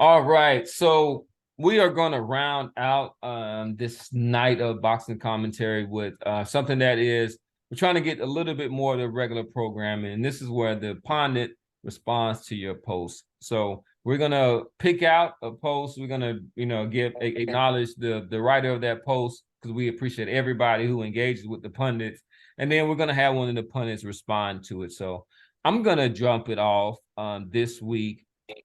All right, so we are going to round out this night of boxing commentary with something that is we're trying to get a little bit more of the regular programming, and this is where the pundit responds to your post. So we're gonna pick out a post. We're gonna give acknowledge the writer of that post because we appreciate everybody who engages with the pundits, and then we're gonna have one of the pundits respond to it. So I'm gonna jump it off this week.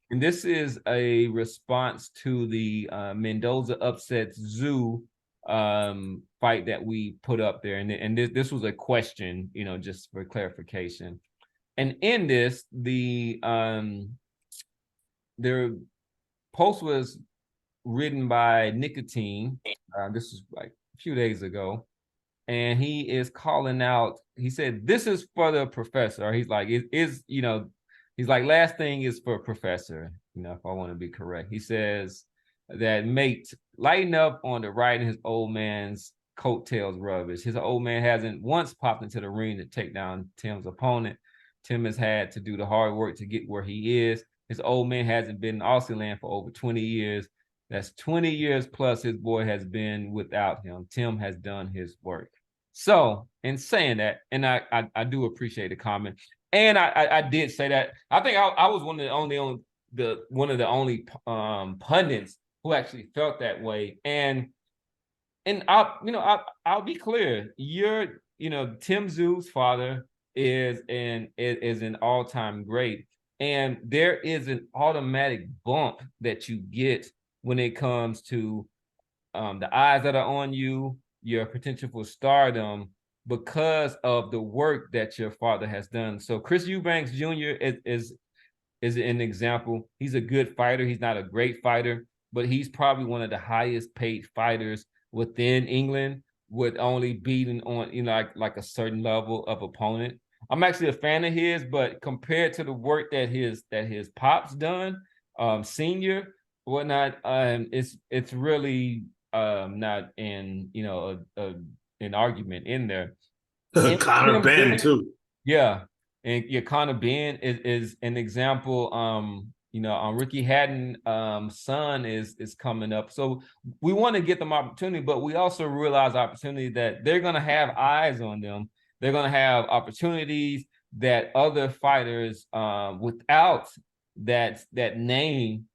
And this is a response to the Mendoza upsets Tszyu fight that we put up there. And this was a question, just for clarification. And in this, their post was written by Nicotine. This is like a few days ago. And he is calling out, he said, this is for the professor. He's like, he's like, last thing is for professor, if I want to be correct. He says that mate, lighten up on the riding his old man's coattails rubbish. His old man hasn't once popped into the ring to take down Tim's opponent. Tim has had to do the hard work to get where he is. His old man hasn't been in Aussie land for over 20 years. That's 20 years plus his boy has been without him. Tim has done his work. So in saying that, and I do appreciate the comment. And I did say that. I think I was one of the only pundits who actually felt that way. And I'll be clear. Tim Tszyu's father is an all-time great. And there is an automatic bump that you get when it comes to the eyes that are on you, your potential for stardom, because of the work that your father has done. So Chris Eubanks Jr. is an example. He's a good fighter. He's not a great fighter, but he's probably one of the highest paid fighters within England, with only beating on like a certain level of opponent. I'm actually a fan of his, but compared to the work that his pop's done, senior, whatnot, it's really not in an argument in there. Conor Benn too. Yeah, and Conor Benn is an example. Ricky Hatton son is coming up, so we want to get them opportunity, but we also realize opportunity that they're gonna have eyes on them. They're gonna have opportunities that other fighters without that name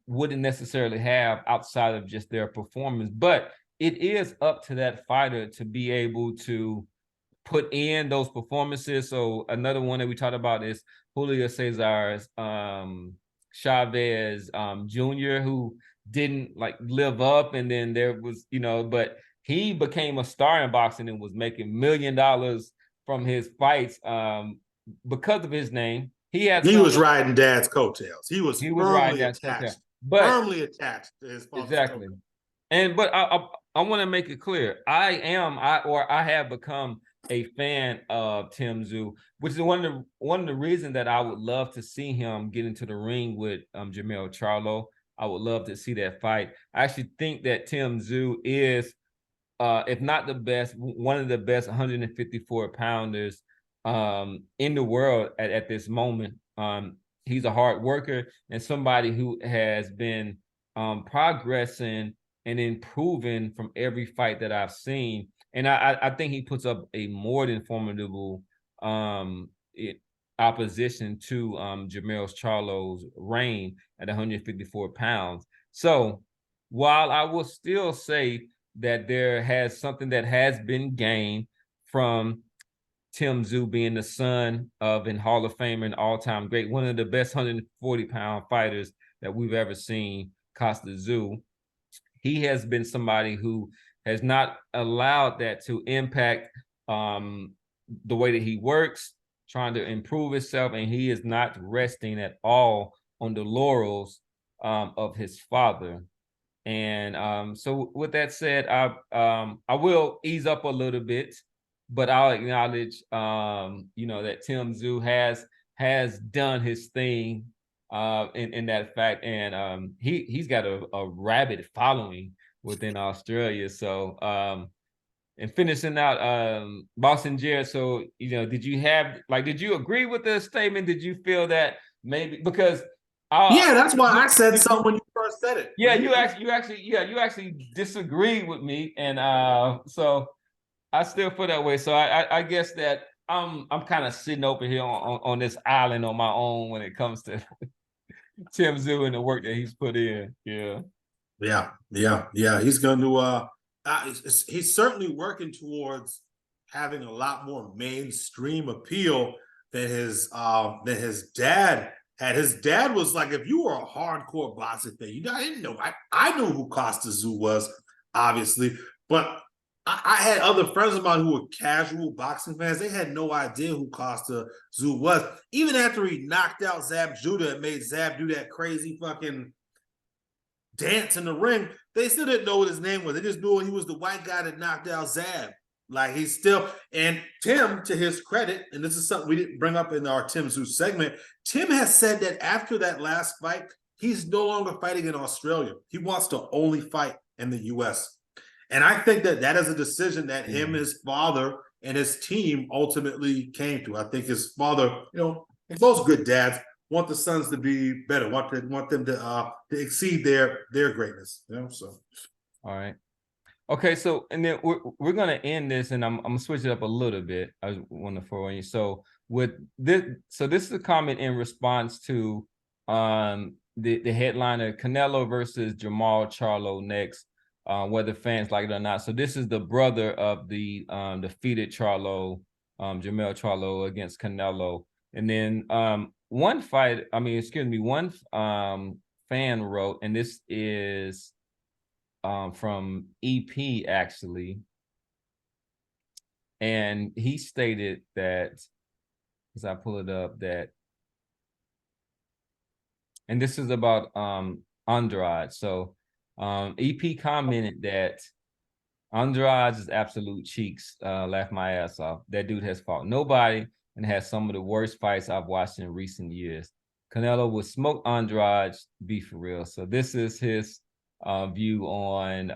wouldn't necessarily have outside of just their performance. But it is up to that fighter to be able to put in those performances. So another one that we talked about is Julio Cesar's Chavez Jr., who didn't live up, and then there was, but he became a star in boxing and was making $1 million from his fights because of his name. He was riding dad's coattails. He was firmly attached. Firmly attached to his father's exactly. Coattails. But I want to make it clear. I have become a fan of Tim Tszyu, which is one of the reasons that I would love to see him get into the ring with Jermell Charlo. I would love to see that fight. I actually think that Tim Tszyu is, if not the best, one of the best 154 pounders in the world at this moment. He's a hard worker and somebody who has been progressing and improving from every fight that I've seen. And I think he puts up a more than formidable opposition to Jermell Charlo's reign at 154 pounds. So while I will still say that there has something that has been gained from Tim Tszyu being the son of an Hall of Famer and all-time great, one of the best 140-pound fighters that we've ever seen, Kostya Tszyu, he has been somebody who has not allowed that to impact the way that he works, trying to improve himself, and he is not resting at all on the laurels of his father. And so with that said, I will ease up a little bit, but I'll acknowledge that Tim Tszyu has done his thing in that fact, and he's got a rabid following within Australia. So and finishing out Boston Jared. So did you agree with the statement? Did you feel that maybe, because Yeah, that's why I said something when you first said it. Yeah, you actually disagreed with me, and so I still feel that way. So I guess that I'm kind of sitting over here on this island on my own when it comes to Tszyu and the work that he's put in. Yeah. He's going to he's certainly working towards having a lot more mainstream appeal than his dad had. His dad was like, if you were a hardcore boxing fan, I didn't know. I knew who Costa Tszyu was, obviously, but I had other friends of mine who were casual boxing fans. They had no idea who Costa Tszyu was. Even after he knocked out Zab Judah and made Zab do that crazy fucking dance in the ring, they still didn't know what his name was. They just knew he was the white guy that knocked out Zab. Like, he's still, and Tim, to his credit, and this is something we didn't bring up in our Tim Tszyu segment, Tim has said that after that last fight, he's no longer fighting in Australia. He wants to only fight in the U.S. And I think that that is a decision that him, his father, and his team ultimately came to. I think his father, most good dads want the sons to be better, want them to exceed their greatness. So. All right. Okay, so and then we're gonna end this, and I'm gonna switch it up a little bit. I want to throw in. So with this, this is a comment in response to the headliner Canelo versus Jamal Charlo next, whether fans like it or not. So this is the brother of the defeated Charlo, Jamal Charlo against Canelo, and then one fan wrote, and this is from EP actually, and he stated that, as I pull it up, that, and this is about Andrade. So EP commented that Andrade is absolute cheeks, laugh my ass off. That dude has fought nobody and has some of the worst fights I've watched in recent years. Canelo would smoke Andrade, be for real. So this is his view on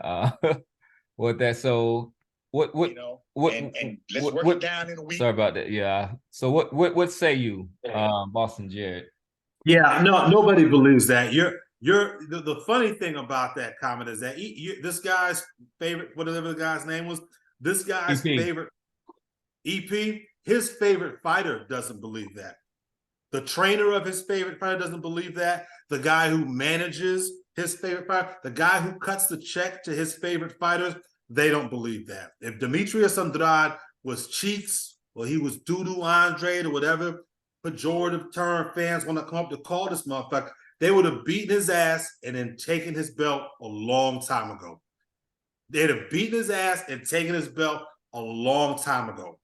what that. So what and let's work it down in a week. Sorry about that. Yeah. So what say you, Boston Jared? Yeah, no, nobody believes that. The funny thing about that comment is that this guy's favorite, whatever the guy's name was, this guy's favorite EP, his favorite fighter doesn't believe that. The trainer of his favorite fighter doesn't believe that. The guy who manages his favorite fighter, the guy who cuts the check to his favorite fighters, they don't believe that. If Demetrius Andrade was cheeks, or he was doo-doo Andrade, or whatever pejorative term fans want to come up to call this motherfucker, they would have beaten his ass and then taken his belt a long time ago. They'd have beaten his ass and taken his belt a long time ago.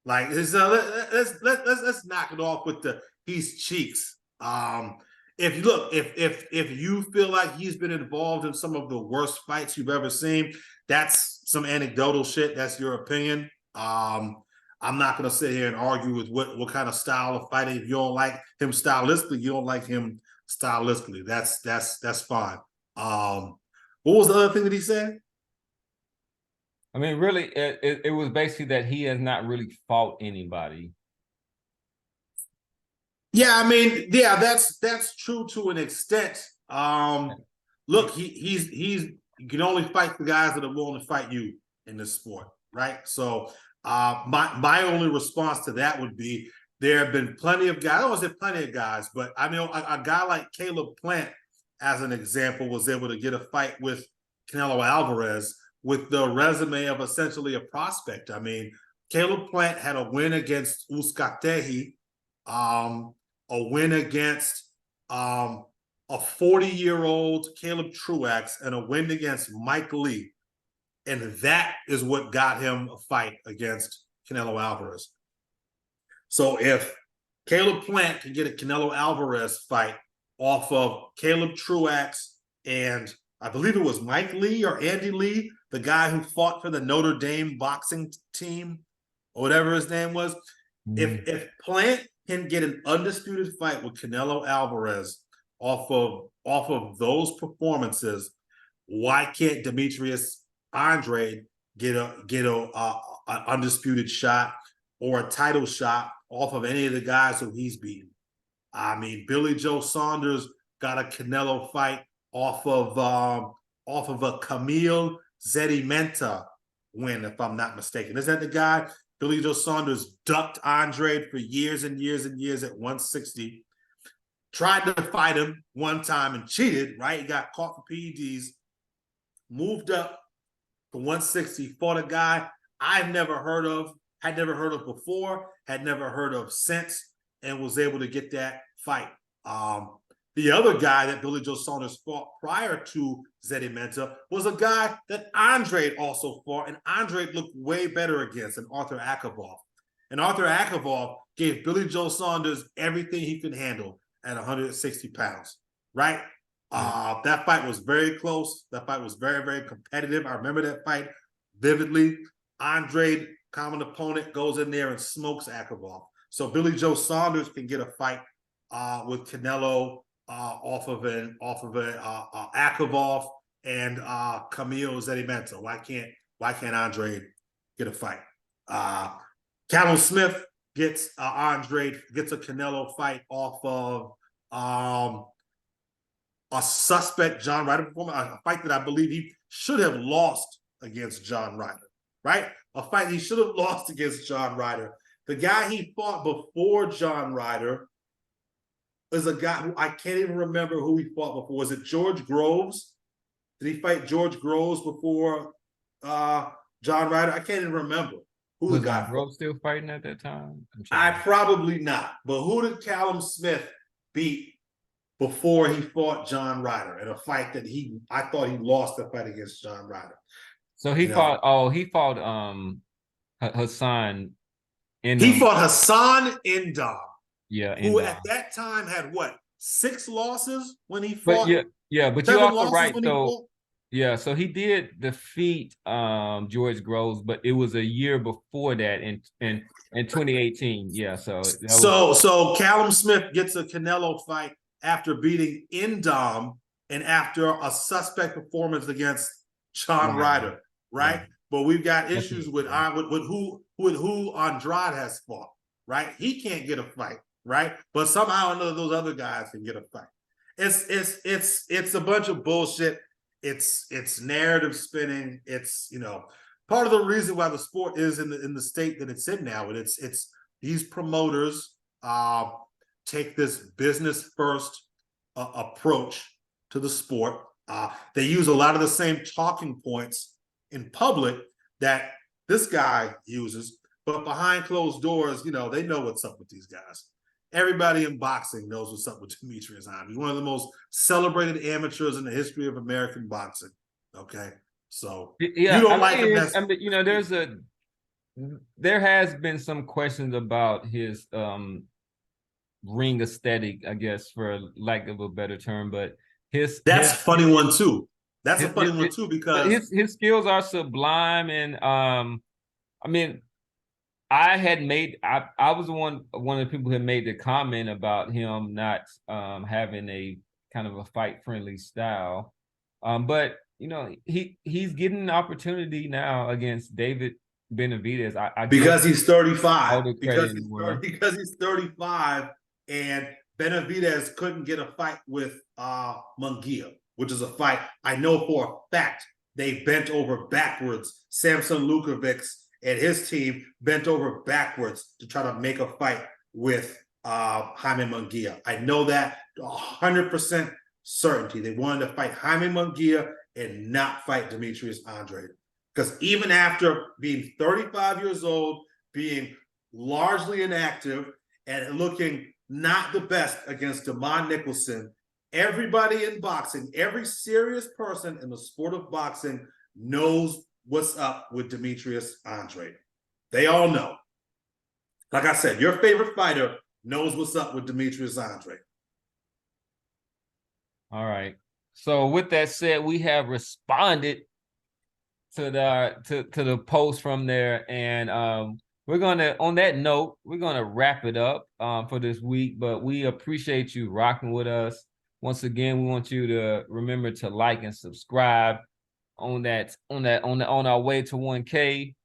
Like, let's knock it off with the he's cheeks. If you feel like he's been involved in some of the worst fights you've ever seen, that's some anecdotal shit. That's your opinion. I'm not going to sit here and argue with what kind of style of fighting. If you don't like him stylistically, you don't like him stylistically. That's fine. What was the other thing that he said? I mean, really, it was basically that he has not really fought anybody. Yeah, I mean, yeah, that's true to an extent. Look, he can only fight the guys that are willing to fight you in this sport, right? So my only response to that would be there have been plenty of guys. I don't want to say plenty of guys, but I mean, a guy like Caleb Plant, as an example, was able to get a fight with Canelo Alvarez with the resume of essentially a prospect. I mean, Caleb Plant had a win against Coattails, a win against a 40-year-old Caleb Truax, and a win against Mike Lee. And that is what got him a fight against Canelo Alvarez. So if Caleb Plant can get a Canelo Alvarez fight off of Caleb Truax and I believe it was Mike Lee or Andy Lee, the guy who fought for the Notre Dame boxing team, or whatever his name was, if Plant can get an undisputed fight with Canelo Alvarez off of those performances, why can't Demetrius Andrade get a undisputed shot or a title shot off of any of the guys who he's beaten? I mean, Billy Joe Saunders got a Canelo fight off of a Camille Zedimenta win, if I'm not mistaken. Is that the guy? Billy Joe Saunders ducked Andrade for years and years and years at 160. Tried to fight him one time and cheated, right? He got caught for PEDs, moved up to 160, fought a guy I've never heard of, had never heard of before, had never heard of since, and was able to get that fight. The other guy that Billy Joe Saunders fought prior to Zedimenta was a guy that Andrade also fought, and Andrade looked way better against, and Arthur Akavov. And Arthur Akavov gave Billy Joe Saunders everything he could handle at 160 pounds, right? That fight was very close. That fight was very, very competitive. I remember that fight vividly. Andrade, common opponent, goes in there and smokes Akavov. So Billy Joe Saunders can get a fight with Canelo off of an Akavov and Camille Zedimenta. Why can't Andrade get a fight? Callum Smith gets Andrade gets a Canelo fight off of a suspect John Ryder performance, a fight that I believe he should have lost against John Ryder, right? A fight he should have lost against John Ryder. The guy he fought before John Ryder is a guy who I can't even remember who he fought before. Was it George Groves? Did he fight George Groves before John Ryder? I can't even remember who Was the guy Groves still fighting at that time? I probably not. But who did Callum Smith beat before he fought John Ryder in a fight that I thought he lost the fight against John Ryder? So he fought Hassan Indom. He fought Hassan Indom. Yeah, who at that time had what, 6 losses when he But fought? but you also right. So so he did defeat George Groves, but it was a year before that in 2018. Yeah, so Callum Smith gets a Canelo fight after beating Indom and after a suspect performance against John Ryder, right? But we've got issues with who Andrade has fought, right? He can't get a fight, right? But somehow or another, those other guys can get a fight. It's a bunch of bullshit. It's narrative spinning. It's part of the reason why the sport is in the state that it's in now. And it's these promoters take this business first approach to the sport. They use a lot of the same talking points in public that this guy uses, but behind closed doors, they know what's up with these guys. Everybody in boxing knows what's up with Demetrius Andrade. He's one of the most celebrated amateurs in the history of American boxing. Okay, so you don't like him. There has been some questions about his ring aesthetic, I guess, for lack of a better term, but that's a funny one too. That's a funny one too, because his skills are sublime, and I mean, I was one of the people who made the comment about him not having a kind of a fight friendly style, but he's getting an opportunity now against David Benavidez. Because he's 35. Because he's 35, and Benavidez couldn't get a fight with Munguia, which is a fight I know for a fact they bent over backwards. Samson Lukovic and his team bent over backwards to try to make a fight with Jaime Munguia. I know that 100% certainty. They wanted to fight Jaime Munguia and not fight Demetrius Andrade. Because even after being 35 years old, being largely inactive, and looking not the best against Damon Nicholson, everybody in boxing, every serious person in the sport of boxing knows what's up with Demetrius Andrade. They all know. Like I said, your favorite fighter knows what's up with Demetrius Andrade. All right. So with that said, we have responded to the post from there, and we're gonna, on that note, we're gonna wrap it up for this week. But we appreciate you rocking with us. Once again, we want you to remember to like and subscribe on our way to 1K.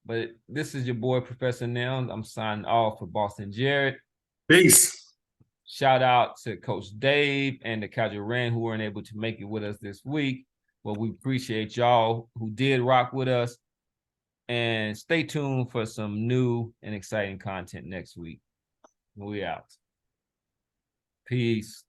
But this is your boy, Professor Now. I'm signing off for Boston Jared. Peace. Shout out to Coach Dave and the Casual Ran who weren't able to make it with us this week. Well, we appreciate y'all who did rock with us. And stay tuned for some new and exciting content next week. We out. Peace.